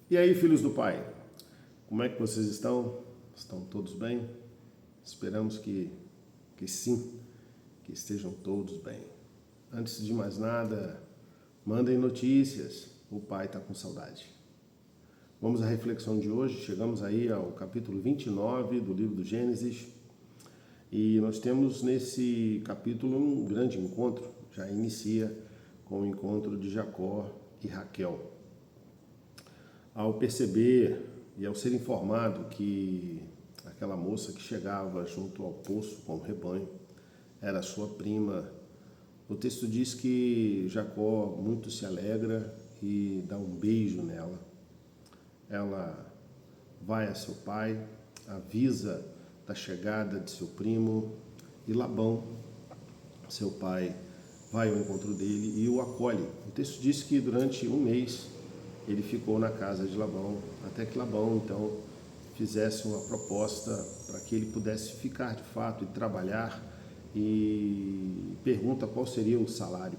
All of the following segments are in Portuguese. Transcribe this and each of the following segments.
E aí, filhos do Pai, como é que vocês estão? Estão todos bem? Esperamos que sim, que estejam todos bem. Antes de mais nada, mandem notícias, o Pai está com saudade. Vamos à reflexão de hoje, chegamos aí ao capítulo 29 do livro do Gênesis e nós temos nesse capítulo um grande encontro, já inicia com o encontro de Jacó e Raquel. Ao perceber e ao ser informado que aquela moça que chegava junto ao poço com o rebanho era sua prima, o texto diz que Jacó muito se alegra e dá um beijo nela. Ela vai a seu pai, avisa da chegada de seu primo e Labão, seu pai, vai ao encontro dele e o acolhe. O texto diz que durante um mês ele ficou na casa de Labão, até que Labão, então, fizesse uma proposta para que ele pudesse ficar de fato e trabalhar, e pergunta qual seria o salário.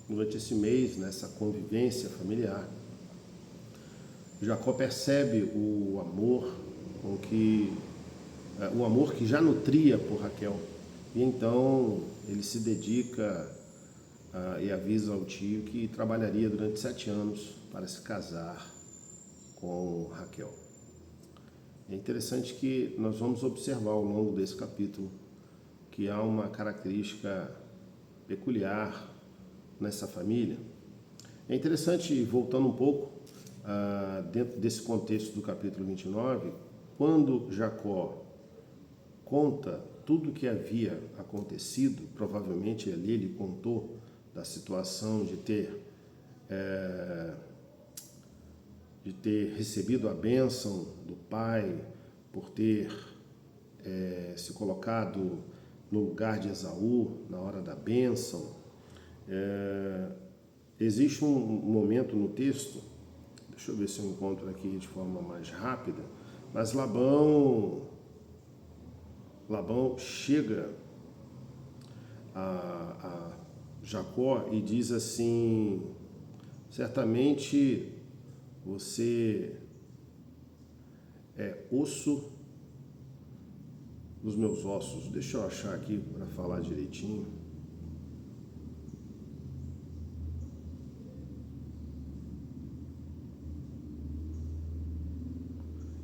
Durante esse mês, nessa convivência familiar, Jacó percebe o amor que já nutria por Raquel, e então ele se dedica e avisa ao tio que trabalharia durante 7 anos para se casar com Raquel. É interessante que nós vamos observar ao longo desse capítulo que há uma característica peculiar nessa família. É interessante, voltando um pouco dentro desse contexto do capítulo 29, quando Jacó conta tudo o que havia acontecido, provavelmente ali ele contou da situação de ter recebido a bênção do pai, por ter se colocado no lugar de Esaú na hora da bênção. Existe um momento no texto, deixa eu ver se eu encontro aqui de forma mais rápida, mas Labão chega a Jacó e diz assim: certamente você é osso dos meus ossos. Deixa eu achar aqui para falar direitinho.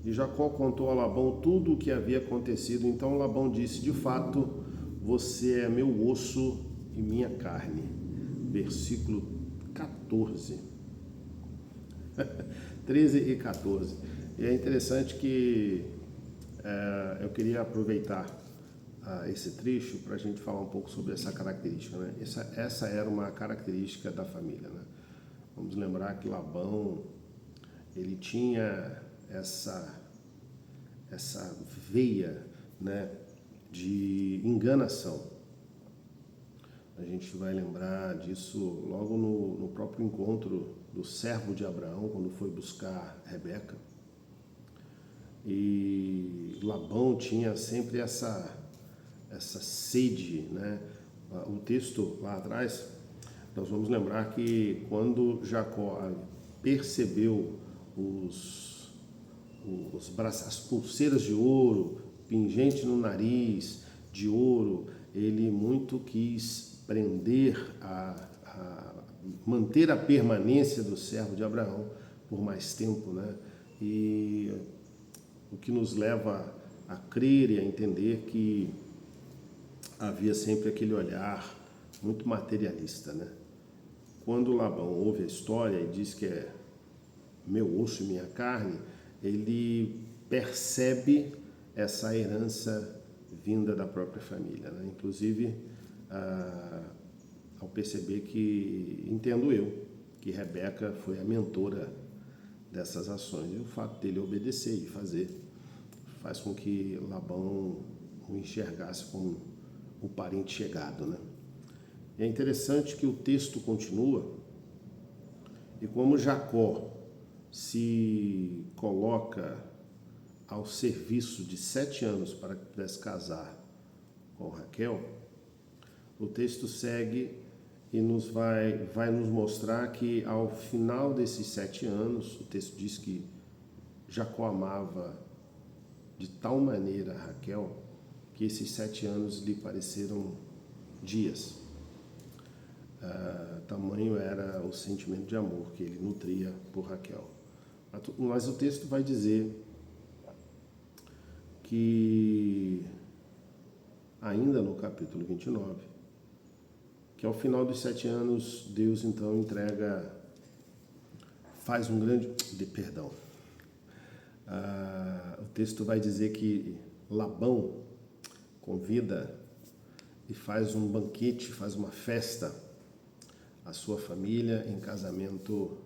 E Jacó contou a Labão tudo o que havia acontecido. Então Labão disse: de fato, você é meu osso e minha carne. Versículo 14. 13 e 14. E é interessante que eu queria aproveitar esse trecho para a gente falar um pouco sobre essa característica, né? Essa era uma característica da família, né? Vamos lembrar que Labão, ele tinha essa veia, né, de enganação. A gente vai lembrar disso logo no próprio encontro do servo de Abraão, quando foi buscar Rebeca. E Labão tinha sempre essa sede, né? O texto lá atrás, nós vamos lembrar que quando Jacó percebeu as pulseiras de ouro, pingente no nariz de ouro, ele muito quis manter a permanência do servo de Abraão por mais tempo, né? E o que nos leva a crer e a entender que havia sempre aquele olhar muito materialista, né? Quando Labão ouve a história e diz que é meu osso e minha carne, ele percebe essa herança vinda da própria família, né? Inclusive, ao perceber que, entendo eu, que Rebeca foi a mentora dessas ações. E o fato dele obedecer e fazer faz com que Labão o enxergasse como o parente chegado, né? É interessante que o texto continua e como Jacó se coloca ao serviço de 7 anos para que pudesse casar com Raquel, o texto segue e vai nos mostrar que ao final desses 7 anos, o texto diz que Jacó amava de tal maneira Raquel que esses 7 anos lhe pareceram dias. Tamanho era o sentimento de amor que ele nutria por Raquel. Mas o texto vai dizer que, ainda no capítulo 29, que ao final dos 7 anos, Deus então faz um grande, perdão, o texto vai dizer que Labão convida e faz um banquete, faz uma festa à sua família em casamento,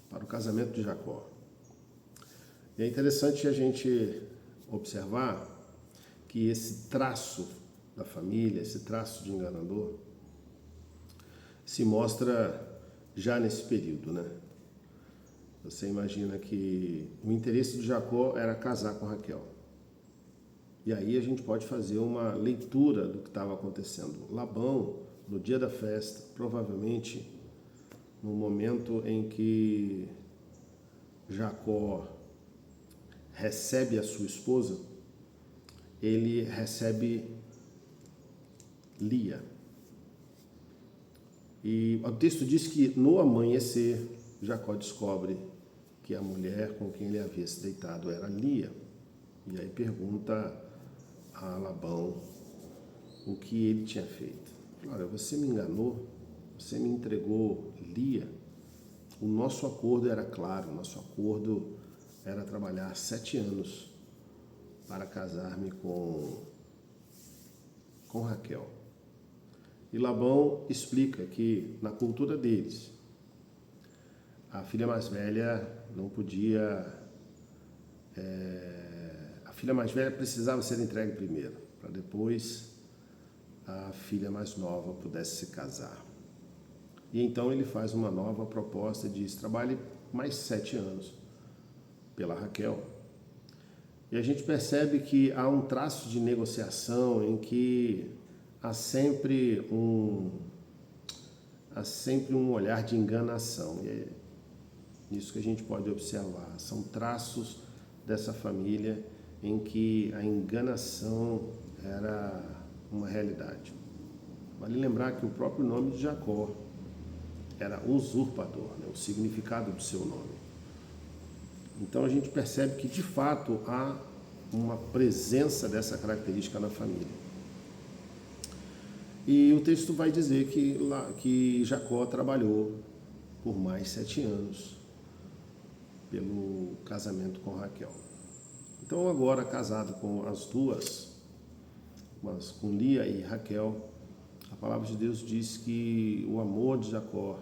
para o casamento de Jacó. E é interessante a gente observar que esse traço da família, esse traço de enganador, se mostra já nesse período, né? Você imagina que o interesse de Jacó era casar com Raquel. E aí a gente pode fazer uma leitura do que estava acontecendo. Labão, no dia da festa, provavelmente no momento em que Jacó recebe a sua esposa, ele recebe Lia. E o texto diz que no amanhecer, Jacó descobre que a mulher com quem ele havia se deitado era Lia. E aí pergunta a Labão o que ele tinha feito. Olha, você me enganou, você me entregou Lia. O nosso acordo era claro, o nosso acordo era trabalhar 7 anos para casar-me com Raquel. E Labão explica que na cultura deles, a filha mais velha não podia, a filha mais velha precisava ser entregue primeiro, para depois a filha mais nova pudesse se casar. E então ele faz uma nova proposta e diz, trabalhe mais 7 anos pela Raquel. E a gente percebe que há um traço de negociação em que há sempre um olhar de enganação. E é isso que a gente pode observar. São traços dessa família em que a enganação era uma realidade. Vale lembrar que o próprio nome de Jacó era usurpador, né? O significado do seu nome. Então a gente percebe que de fato há uma presença dessa característica na família. E o texto vai dizer que Jacó trabalhou por mais 7 anos pelo casamento com Raquel. Então agora casado com as duas, mas com Lia e Raquel, a palavra de Deus diz que o amor de Jacó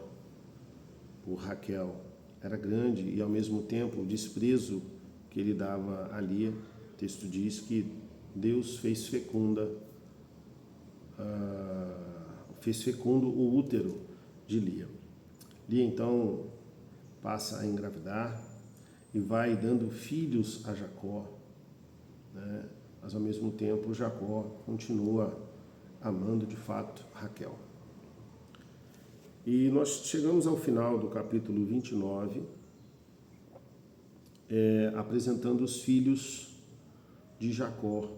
por Raquel era grande e ao mesmo tempo o desprezo que ele dava a Lia. O texto diz que Deus fez fecundo o útero de Lia. Lia então passa a engravidar e vai dando filhos a Jacó, né? Mas ao mesmo tempo Jacó continua amando de fato Raquel. E nós chegamos ao final do capítulo 29, apresentando os filhos de Jacó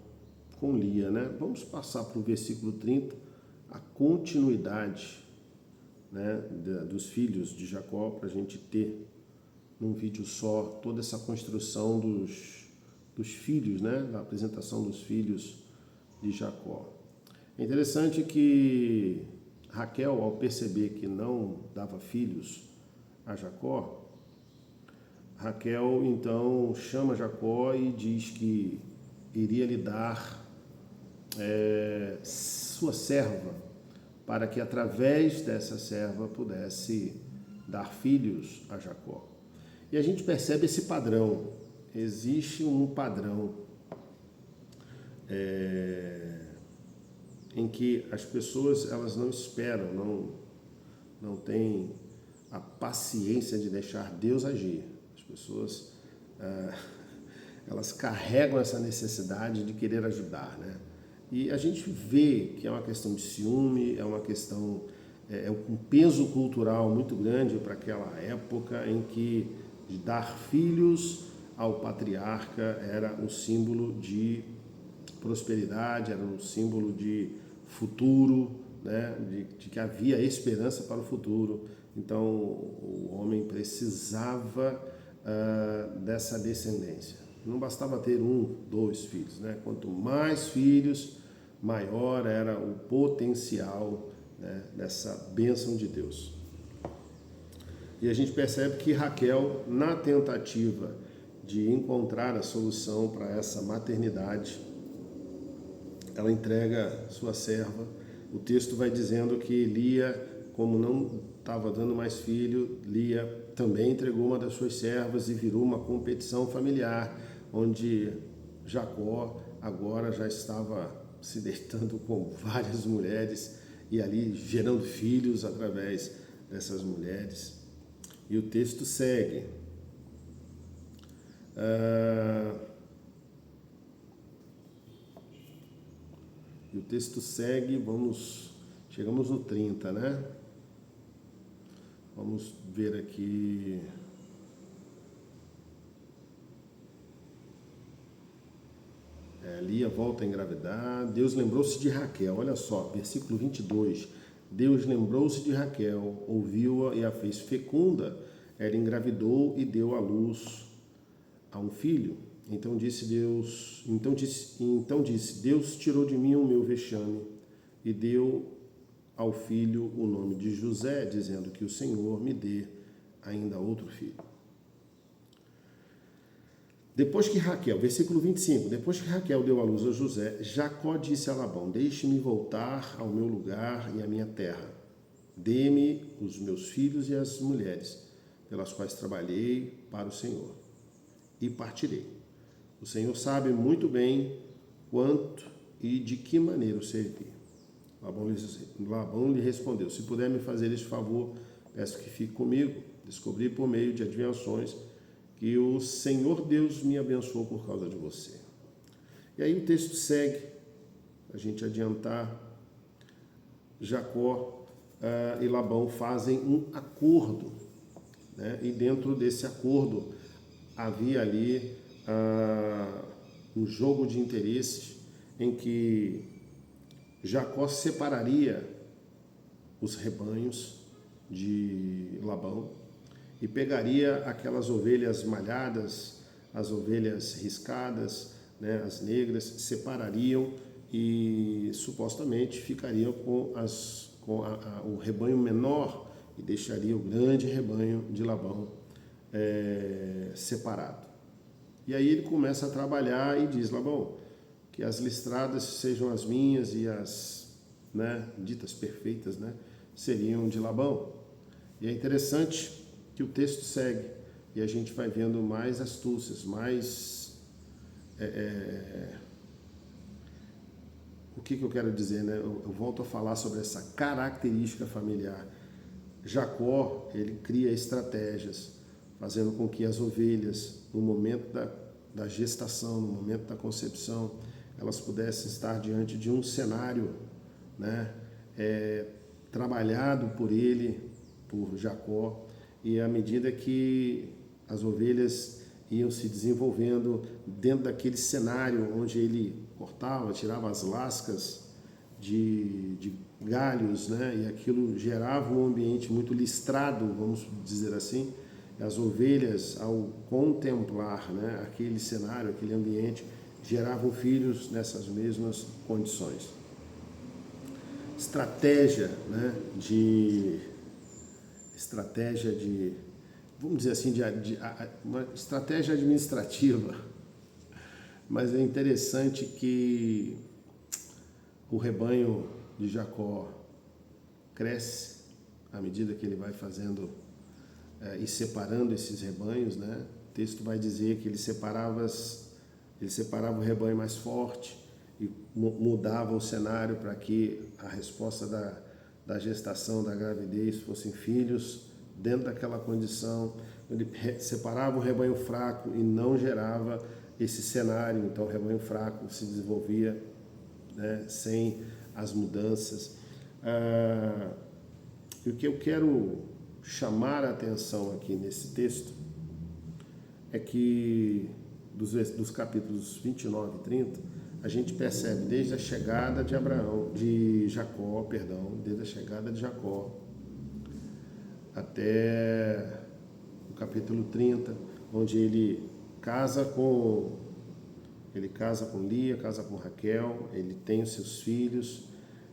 com Lia, né? Vamos passar para o versículo 30, a continuidade, né, dos filhos de Jacó, para a gente ter num vídeo só toda essa construção dos filhos, né, da apresentação dos filhos de Jacó. É interessante que Raquel, ao perceber que não dava filhos a Jacó, Raquel então chama Jacó e diz que iria lhe dar sua serva, para que através dessa serva pudesse dar filhos a Jacó. E a gente percebe esse padrão. Existe um padrão em que as pessoas elas não esperam, não têm a paciência de deixar Deus agir. As pessoas elas carregam essa necessidade de querer ajudar, né? E a gente vê que é uma questão de ciúme, é uma questão um peso cultural muito grande para aquela época em que dar filhos ao patriarca era um símbolo de prosperidade, era um símbolo de futuro, né? de que havia esperança para o futuro. Então o homem precisava dessa descendência. Não bastava ter 1, 2 filhos, né? Quanto mais filhos, maior era o potencial, né, dessa bênção de Deus. E a gente percebe que Raquel, na tentativa de encontrar a solução para essa maternidade, ela entrega sua serva. O texto vai dizendo que Lia, como não estava dando mais filho, Lia também entregou uma das suas servas e virou uma competição familiar, onde Jacó agora já estava se deitando com várias mulheres e ali gerando filhos através dessas mulheres. E o texto segue. E o texto segue, chegamos no 30, né? Vamos ver aqui. Lia volta a engravidar. Deus lembrou-se de Raquel. Olha só, versículo 22. Deus lembrou-se de Raquel, ouviu-a e a fez fecunda. Ela engravidou e deu à luz a um filho. Então disse, Deus tirou de mim o meu vexame e deu ao filho o nome de José, dizendo que o Senhor me dê ainda outro filho. Depois que Raquel, versículo 25, depois que Raquel deu à luz a José, Jacó disse a Labão, deixe-me voltar ao meu lugar e à minha terra. Dê-me os meus filhos e as mulheres, pelas quais trabalhei para o Senhor, e partirei. O Senhor sabe muito bem quanto e de que maneira o servir. Labão lhe respondeu, se puder me fazer este favor, peço que fique comigo. Descobri por meio de adivinhações que o Senhor Deus me abençoou por causa de você. E aí o texto segue, a gente adiantar. Jacó e Labão fazem um acordo, né? E dentro desse acordo havia ali um jogo de interesses em que Jacó separaria os rebanhos de Labão e pegaria aquelas ovelhas malhadas, as ovelhas riscadas, né, as negras, separariam e supostamente ficariam com o rebanho menor e deixaria o grande rebanho de Labão separado. E aí ele começa a trabalhar e diz, Labão, que as listradas sejam as minhas e as, né, ditas perfeitas, né, seriam de Labão. E é interessante que o texto segue e a gente vai vendo mais astúcias, mais... O que eu quero dizer, né? Eu volto a falar sobre essa característica familiar. Jacó, ele cria estratégias, fazendo com que as ovelhas, no momento da gestação, no momento da concepção, elas pudessem estar diante de um cenário, né, trabalhado por ele, por Jacó, e à medida que as ovelhas iam se desenvolvendo dentro daquele cenário onde ele cortava, tirava as lascas de galhos, né, e aquilo gerava um ambiente muito listrado, vamos dizer assim. As ovelhas, ao contemplar, né, aquele cenário, aquele ambiente, geravam filhos nessas mesmas condições. Estratégia de, vamos dizer assim, uma estratégia administrativa. Mas é interessante que o rebanho de Jacó cresce à medida que ele vai fazendo e separando esses rebanhos, né? O texto vai dizer que ele separava o rebanho mais forte e mudava o cenário para que a resposta da gestação, da gravidez, fossem filhos dentro daquela condição. Ele separava o rebanho fraco e não gerava esse cenário, então o rebanho fraco se desenvolvia, né, sem as mudanças. E o que eu quero chamar a atenção aqui nesse texto é que dos capítulos 29 e 30, a gente percebe desde a chegada de Jacó, desde a chegada de Jacó até o capítulo 30, onde ele casa com Lia, casa com Raquel, ele tem os seus filhos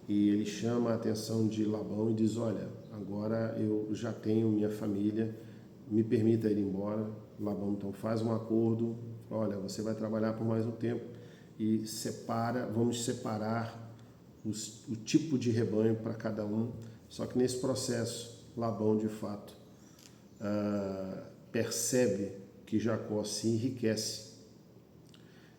e ele chama a atenção de Labão e diz: olha, agora eu já tenho minha família, me permita ir embora. Labão então faz um acordo: olha, você vai trabalhar por mais um tempo e vamos separar o tipo de rebanho para cada um. Só que nesse processo, Labão de fato percebe que Jacó se enriquece.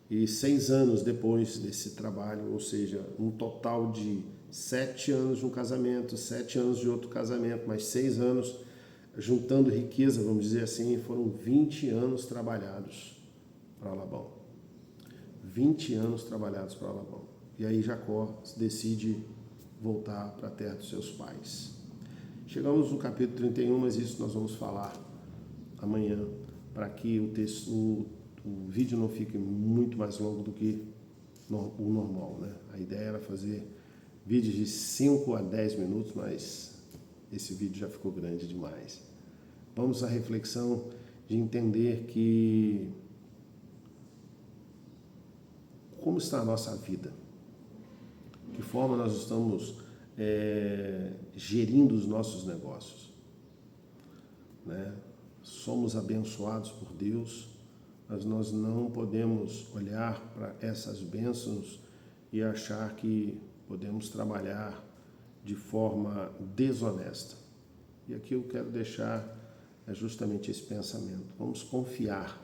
E 6 anos depois desse trabalho, ou seja, um total de 7 anos de um casamento, 7 anos de outro casamento, mais 6 anos juntando riqueza, vamos dizer assim, foram 20 anos trabalhados para Labão. 20 anos trabalhados para Labão. E aí Jacó decide voltar para a terra dos seus pais. Chegamos no capítulo 31, mas isso nós vamos falar amanhã, para que o vídeo não fique muito mais longo do que o normal, né? A ideia era fazer vídeos de 5 a 10 minutos, mas esse vídeo já ficou grande demais. Vamos à reflexão de entender que como está a nossa vida, que forma nós estamos gerindo os nossos negócios, né? Somos abençoados por Deus, mas nós não podemos olhar para essas bênçãos e achar que podemos trabalhar de forma desonesta. E aqui eu quero deixar justamente esse pensamento. Vamos confiar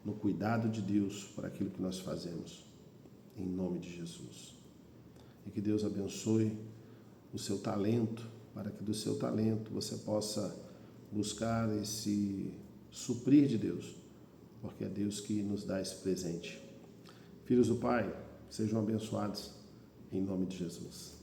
no cuidado de Deus para aquilo que nós fazemos, em nome de Jesus. E que Deus abençoe o seu talento, para que do seu talento você possa buscar esse suprir de Deus, porque é Deus que nos dá esse presente. Filhos do Pai, sejam abençoados em nome de Jesus.